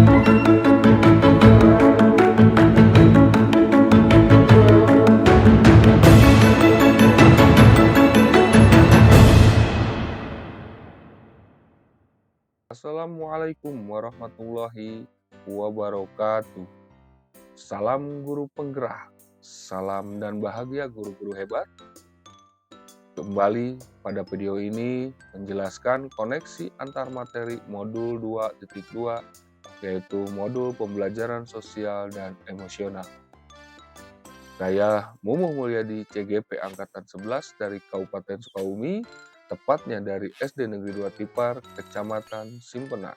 Assalamualaikum warahmatullahi wabarakatuh. Salam guru penggerak, salam dan bahagia guru-guru hebat. Kembali pada video ini menjelaskan koneksi antar materi modul 2.2, yaitu modul pembelajaran sosial dan emosional. Saya Mumu Mulyadi CGP Angkatan 11 dari Kabupaten Sukabumi, tepatnya dari SD Negeri 2 Tipar, Kecamatan Simpenan.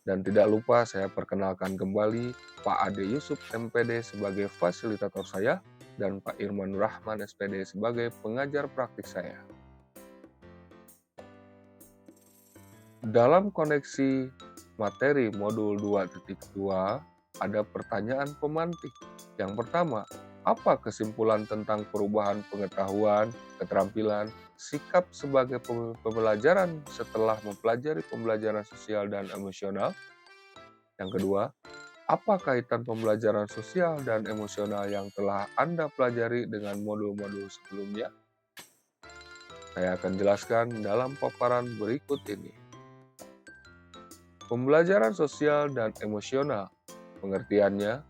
Dan tidak lupa saya perkenalkan kembali Pak Ade Yusuf MPD sebagai fasilitator saya dan Pak Irman Rahman SPD sebagai pengajar praktik saya. Dalam koneksi materi modul 2.2 ada pertanyaan pemantik. Yang pertama, apa kesimpulan tentang perubahan pengetahuan, keterampilan, sikap sebagai pembelajaran setelah mempelajari pembelajaran sosial dan emosional? Yang kedua, apa kaitan pembelajaran sosial dan emosional yang telah Anda pelajari dengan modul-modul sebelumnya? Saya akan jelaskan dalam paparan berikut ini. Pembelajaran sosial dan emosional. Pengertiannya,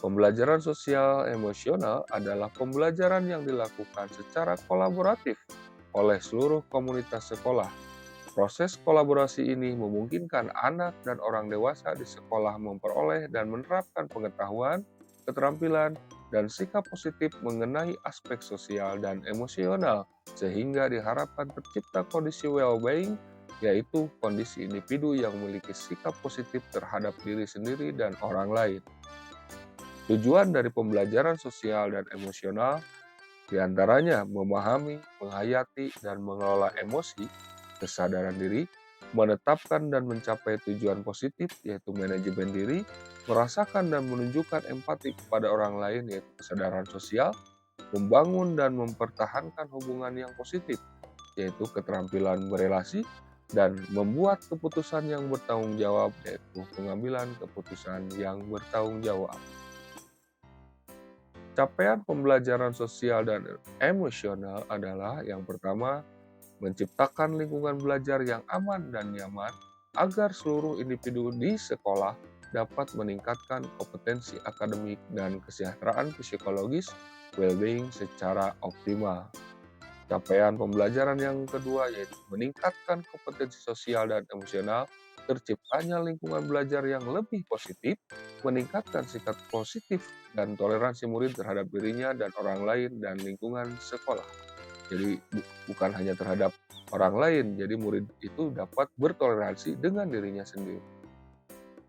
pembelajaran sosial emosional adalah pembelajaran yang dilakukan secara kolaboratif oleh seluruh komunitas sekolah. Proses kolaborasi ini memungkinkan anak dan orang dewasa di sekolah memperoleh dan menerapkan pengetahuan, keterampilan, dan sikap positif mengenai aspek sosial dan emosional, sehingga diharapkan tercipta kondisi well-being, yaitu kondisi individu yang memiliki sikap positif terhadap diri sendiri dan orang lain. Tujuan dari pembelajaran sosial dan emosional diantaranya memahami, menghayati, dan mengelola emosi, kesadaran diri, menetapkan dan mencapai tujuan positif yaitu manajemen diri, merasakan dan menunjukkan empati kepada orang lain yaitu kesadaran sosial, membangun dan mempertahankan hubungan yang positif yaitu keterampilan berelasi, dan membuat keputusan yang bertanggung jawab yaitu pengambilan keputusan yang bertanggung jawab. Capaian pembelajaran sosial dan emosional adalah yang pertama, menciptakan lingkungan belajar yang aman dan nyaman agar seluruh individu di sekolah dapat meningkatkan kompetensi akademik dan kesejahteraan psikologis well-being secara optimal. Capaian pembelajaran yang kedua yaitu meningkatkan kompetensi sosial dan emosional, terciptanya lingkungan belajar yang lebih positif, meningkatkan sikap positif dan toleransi murid terhadap dirinya dan orang lain dan lingkungan sekolah. Jadi bukan hanya terhadap orang lain, jadi murid itu dapat bertoleransi dengan dirinya sendiri.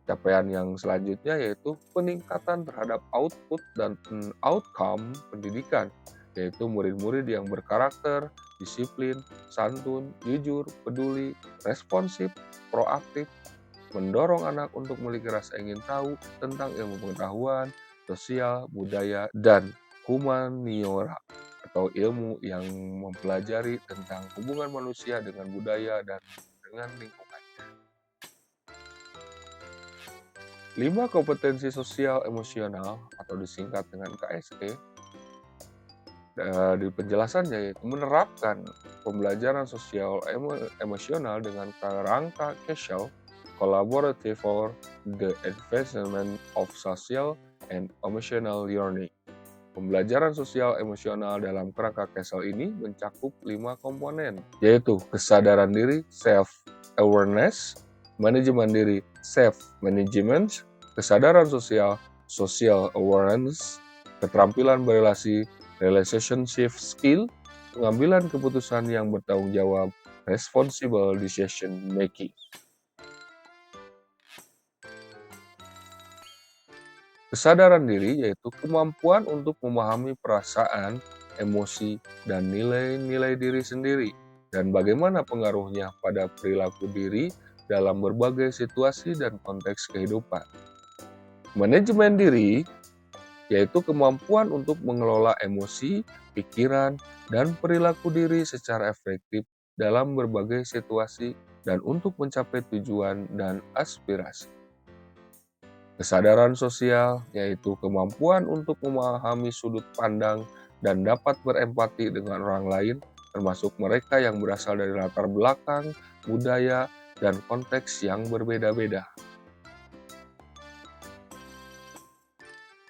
Capaian yang selanjutnya yaitu peningkatan terhadap output dan outcome pendidikan, yaitu murid-murid yang berkarakter, disiplin, santun, jujur, peduli, responsif, proaktif, mendorong anak untuk memiliki rasa ingin tahu tentang ilmu pengetahuan, sosial, budaya, dan humaniora atau ilmu yang mempelajari tentang hubungan manusia dengan budaya dan dengan lingkungan. 5 kompetensi sosial emosional atau disingkat dengan KSE di penjelasannya yaitu menerapkan pembelajaran sosial emosional dengan kerangka casual, collaborative for the advancement of social and emotional learning. Pembelajaran sosial emosional dalam kerangka casual ini mencakup 5 komponen, yaitu kesadaran diri, self-awareness, manajemen diri, self-management, kesadaran sosial, social awareness, keterampilan berelasi, relationship skill, pengambilan keputusan yang bertanggung jawab, responsible decision making. Kesadaran diri yaitu kemampuan untuk memahami perasaan, emosi, dan nilai-nilai diri sendiri, dan bagaimana pengaruhnya pada perilaku diri dalam berbagai situasi dan konteks kehidupan. Manajemen diri yaitu kemampuan untuk mengelola emosi, pikiran, dan perilaku diri secara efektif dalam berbagai situasi dan untuk mencapai tujuan dan aspirasi. Kesadaran sosial yaitu kemampuan untuk memahami sudut pandang dan dapat berempati dengan orang lain, termasuk mereka yang berasal dari latar belakang, budaya, dan konteks yang berbeda-beda.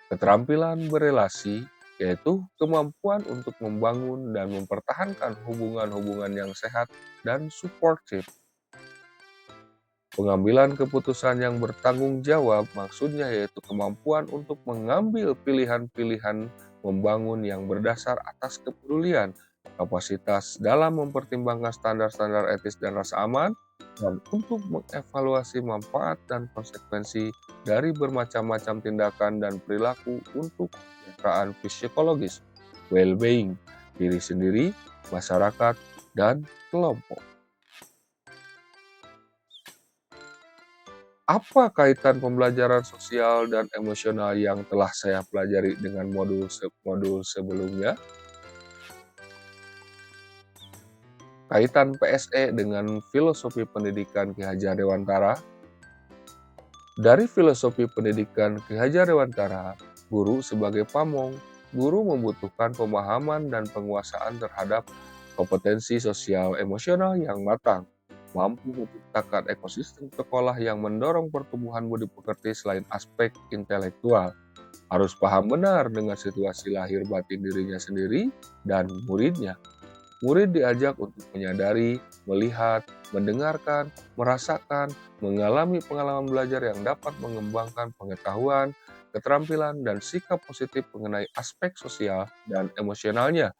Keterampilan berelasi yaitu kemampuan untuk membangun dan mempertahankan hubungan-hubungan yang sehat dan suportif. Pengambilan keputusan yang bertanggung jawab maksudnya yaitu kemampuan untuk mengambil pilihan-pilihan membangun yang berdasar atas kepedulian, kapasitas dalam mempertimbangkan standar-standar etis dan rasa aman, dan untuk mengevaluasi manfaat dan konsekuensi dari bermacam-macam tindakan dan perilaku untuk kesejahteraan psikologis, well-being, diri sendiri, masyarakat, dan kelompok. Apa kaitan pembelajaran sosial dan emosional yang telah saya pelajari dengan modul sebelumnya? Kaitan PSE dengan filosofi pendidikan Ki Hajar Dewantara. Dari filosofi pendidikan Ki Hajar Dewantara, guru sebagai pamong, guru membutuhkan pemahaman dan penguasaan terhadap kompetensi sosial emosional yang matang, mampu menciptakan ekosistem sekolah yang mendorong pertumbuhan budi pekerti selain aspek intelektual. Harus paham benar dengan situasi lahir batin dirinya sendiri dan muridnya. Murid diajak untuk menyadari, melihat, mendengarkan, merasakan, mengalami pengalaman belajar yang dapat mengembangkan pengetahuan, keterampilan, dan sikap positif mengenai aspek sosial dan emosionalnya,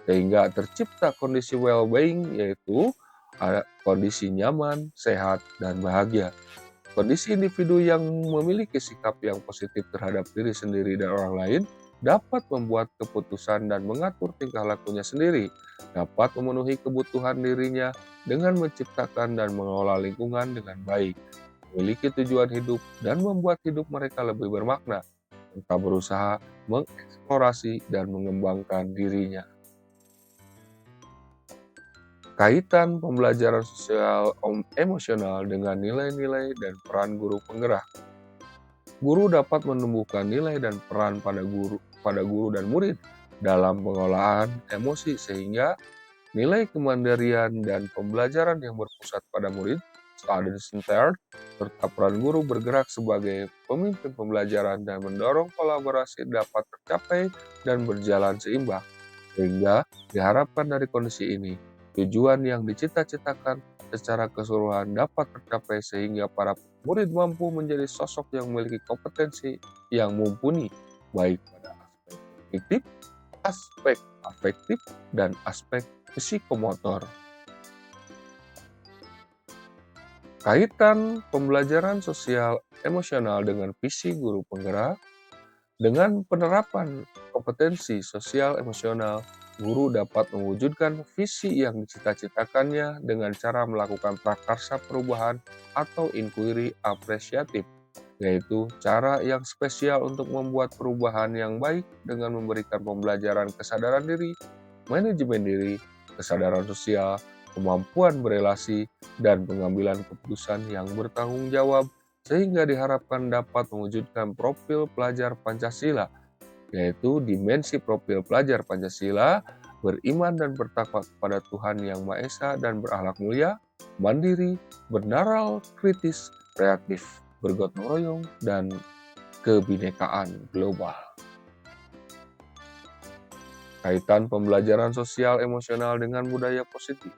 sehingga tercipta kondisi well-being, yaitu kondisi nyaman, sehat, dan bahagia. Kondisi individu yang memiliki sikap yang positif terhadap diri sendiri dan orang lain dapat membuat keputusan dan mengatur tingkah lakunya sendiri, dapat memenuhi kebutuhan dirinya dengan menciptakan dan mengelola lingkungan dengan baik, memiliki tujuan hidup, dan membuat hidup mereka lebih bermakna, serta berusaha mengeksplorasi dan mengembangkan dirinya. Kaitan pembelajaran sosial emosional dengan nilai-nilai dan peran guru penggerak. Guru dapat menumbuhkan nilai dan peran pada guru dan murid dalam pengolahan emosi sehingga nilai kemandirian dan pembelajaran yang berpusat pada murid, student-centered, serta peran guru bergerak sebagai pemimpin pembelajaran dan mendorong kolaborasi dapat tercapai dan berjalan seimbang. Sehingga diharapkan dari kondisi ini, tujuan yang dicita-citakan secara keseluruhan dapat tercapai sehingga para murid mampu menjadi sosok yang memiliki kompetensi yang mumpuni, baik pada aspek kognitif, aspek afektif, dan aspek psikomotor. Kaitan pembelajaran sosial emosional dengan visi guru penggerak. Dengan penerapan kompetensi sosial emosional, guru dapat mewujudkan visi yang dicita-citakannya dengan cara melakukan prakarsa perubahan atau inquiry apresiatif, yaitu cara yang spesial untuk membuat perubahan yang baik dengan memberikan pembelajaran kesadaran diri, manajemen diri, kesadaran sosial, kemampuan berelasi, dan pengambilan keputusan yang bertanggung jawab sehingga diharapkan dapat mewujudkan profil pelajar Pancasila, yaitu dimensi profil pelajar Pancasila, beriman dan bertakwa kepada Tuhan Yang Maha Esa dan berakhlak mulia, mandiri, bernaral, kritis, reaktif, bergotong royong, dan kebinekaan global. Kaitan pembelajaran sosial emosional dengan budaya positif.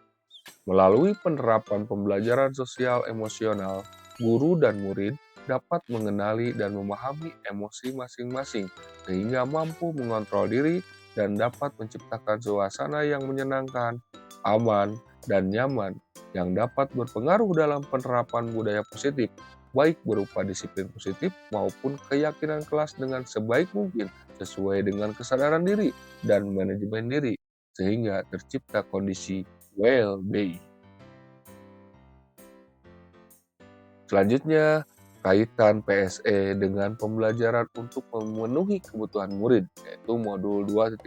Melalui penerapan pembelajaran sosial emosional, guru dan murid dapat mengenali dan memahami emosi masing-masing sehingga mampu mengontrol diri dan dapat menciptakan suasana yang menyenangkan, aman, dan nyaman yang dapat berpengaruh dalam penerapan budaya positif, baik berupa disiplin positif maupun keyakinan kelas dengan sebaik mungkin sesuai dengan kesadaran diri dan manajemen diri, sehingga tercipta kondisi well-being. Selanjutnya, kaitan PSE dengan pembelajaran untuk memenuhi kebutuhan murid, yaitu modul 2.1.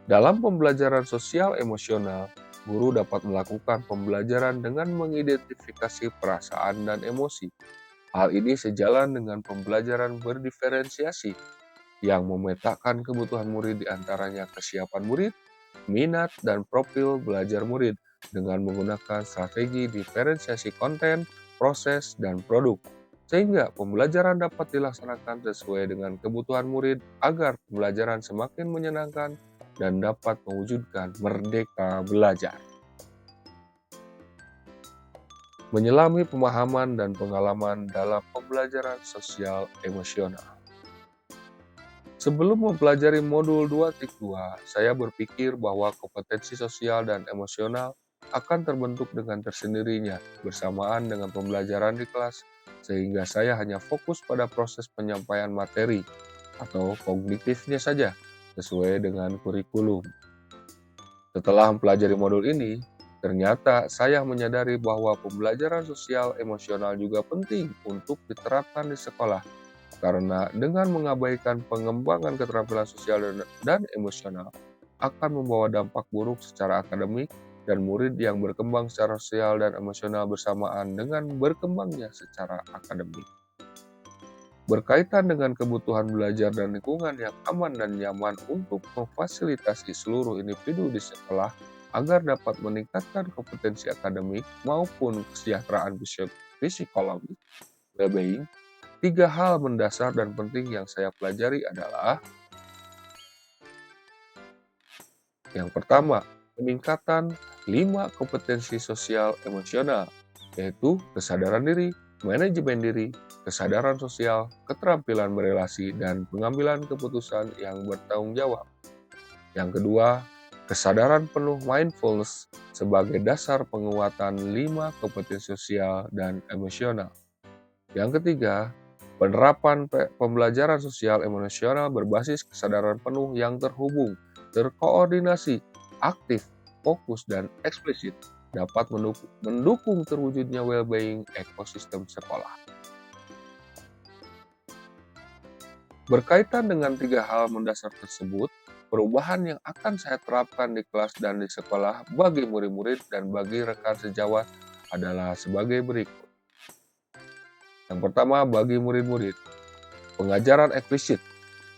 Dalam pembelajaran sosial emosional, guru dapat melakukan pembelajaran dengan mengidentifikasi perasaan dan emosi. Hal ini sejalan dengan pembelajaran berdiferensiasi yang memetakan kebutuhan murid di antaranya kesiapan murid, minat, dan profil belajar murid dengan menggunakan strategi diferensiasi konten, proses, dan produk. Sehingga pembelajaran dapat dilaksanakan sesuai dengan kebutuhan murid agar pembelajaran semakin menyenangkan dan dapat mewujudkan merdeka belajar. Menyelami pemahaman dan pengalaman dalam pembelajaran sosial emosional. Sebelum mempelajari modul 2.2, saya berpikir bahwa kompetensi sosial dan emosional akan terbentuk dengan tersendirinya bersamaan dengan pembelajaran di kelas, sehingga saya hanya fokus pada proses penyampaian materi atau kognitifnya saja sesuai dengan kurikulum. Setelah mempelajari modul ini, ternyata saya menyadari bahwa pembelajaran sosial emosional juga penting untuk diterapkan di sekolah karena dengan mengabaikan pengembangan keterampilan sosial dan emosional akan membawa dampak buruk secara akademik dan murid yang berkembang secara sosial dan emosional bersamaan dengan berkembangnya secara akademik. Berkaitan dengan kebutuhan belajar dan lingkungan yang aman dan nyaman untuk memfasilitasi seluruh individu di sekolah agar dapat meningkatkan kompetensi akademik maupun kesejahteraan psikologis, well-being. Tiga hal mendasar dan penting yang saya pelajari adalah yang pertama, peningkatan 5 kompetensi sosial emosional, yaitu kesadaran diri, manajemen diri, kesadaran sosial, keterampilan berelasi, dan pengambilan keputusan yang bertanggung jawab. Yang kedua, kesadaran penuh mindfulness sebagai dasar penguatan 5 kompetensi sosial dan emosional. Yang ketiga, penerapan pembelajaran sosial emosional berbasis kesadaran penuh yang terhubung, terkoordinasi, aktif, fokus, dan eksplisit dapat mendukung terwujudnya well-being ekosistem sekolah. Berkaitan dengan tiga hal mendasar tersebut, perubahan yang akan saya terapkan di kelas dan di sekolah bagi murid-murid dan bagi rekan sejawat adalah sebagai berikut. Yang pertama, bagi murid-murid, pengajaran eksplisit,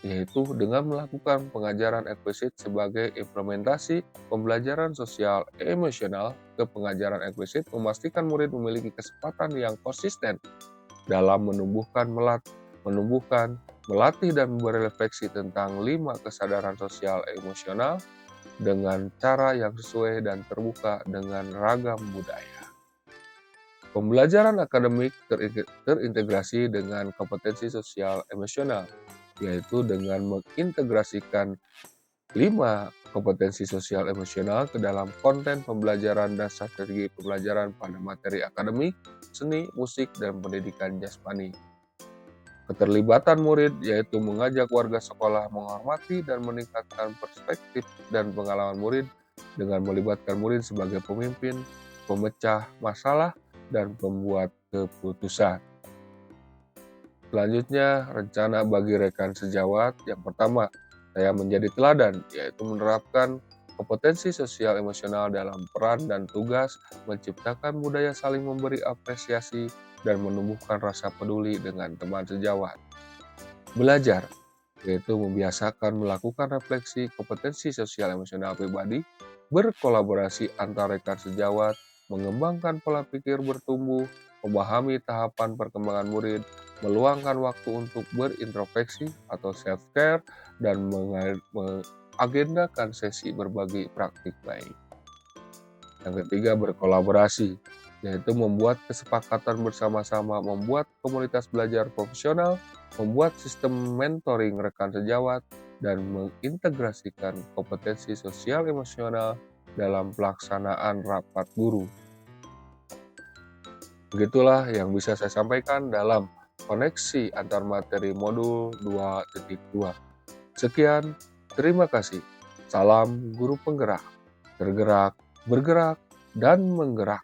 yaitu dengan melakukan pengajaran eksplisit sebagai implementasi pembelajaran sosial emosional ke pengajaran eksplisit memastikan murid memiliki kesempatan yang konsisten dalam melatih dan berefleksi tentang 5 kesadaran sosial emosional dengan cara yang sesuai dan terbuka dengan ragam budaya. Pembelajaran akademik terintegrasi dengan kompetensi sosial emosional, yaitu dengan mengintegrasikan 5 kompetensi sosial emosional ke dalam konten pembelajaran dan strategi pembelajaran pada materi akademik, seni, musik, dan pendidikan jasmani. Keterlibatan murid yaitu mengajak warga sekolah menghormati dan meningkatkan perspektif dan pengalaman murid dengan melibatkan murid sebagai pemimpin, pemecah masalah, dan pembuat keputusan. Selanjutnya, rencana bagi rekan sejawat. Yang pertama, saya menjadi teladan, yaitu menerapkan kompetensi sosial emosional dalam peran dan tugas, menciptakan budaya saling memberi apresiasi, dan menumbuhkan rasa peduli dengan teman sejawat. Belajar, yaitu membiasakan melakukan refleksi kompetensi sosial emosional pribadi, berkolaborasi antar rekan sejawat, mengembangkan pola pikir bertumbuh, memahami tahapan perkembangan murid, meluangkan waktu untuk berintrospeksi atau self-care, dan mengagendakan sesi berbagi praktik baik. Yang ketiga, berkolaborasi, yaitu membuat kesepakatan bersama-sama, membuat komunitas belajar profesional, membuat sistem mentoring rekan sejawat, dan mengintegrasikan kompetensi sosial emosional dalam pelaksanaan rapat guru. Begitulah yang bisa saya sampaikan dalam koneksi antar materi modul 2.2. Sekian, terima kasih. Salam guru penggerak, tergerak, bergerak, dan menggerak.